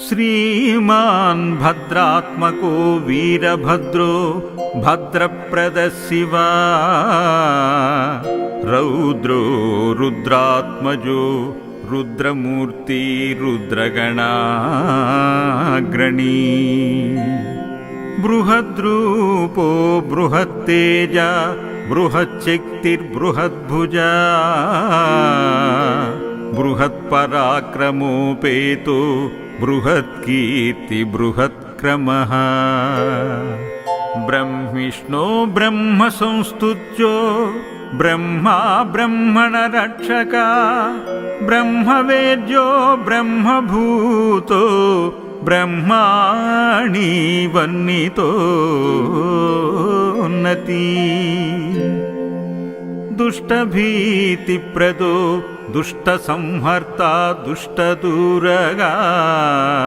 Shriman भद्रात्मको वीरभद्रो भद्रप्रदः Shiva रौद्रो रुद्रात्मजो रुद्रमूर्ति रुद्रगणाग्रणी बृहद्रूपो बृहत्तेज बृहच्शक्तिर्बृहद्भुजा बृहत्पराक्रमोपेतो बृहत्कीर्ति बृहत्क्रमः ब्रह्मिष्णो ब्रह्मसंस्तुत्यो Brahma ब्रह्मणरक्षका ब्रह्मवेद्यो ब्रह्मभूतो ब्रह्माणि वन्नितोन्नति दुष्टभीतिप्रदो दुष्टसंहर्ता दुष्टदूरगा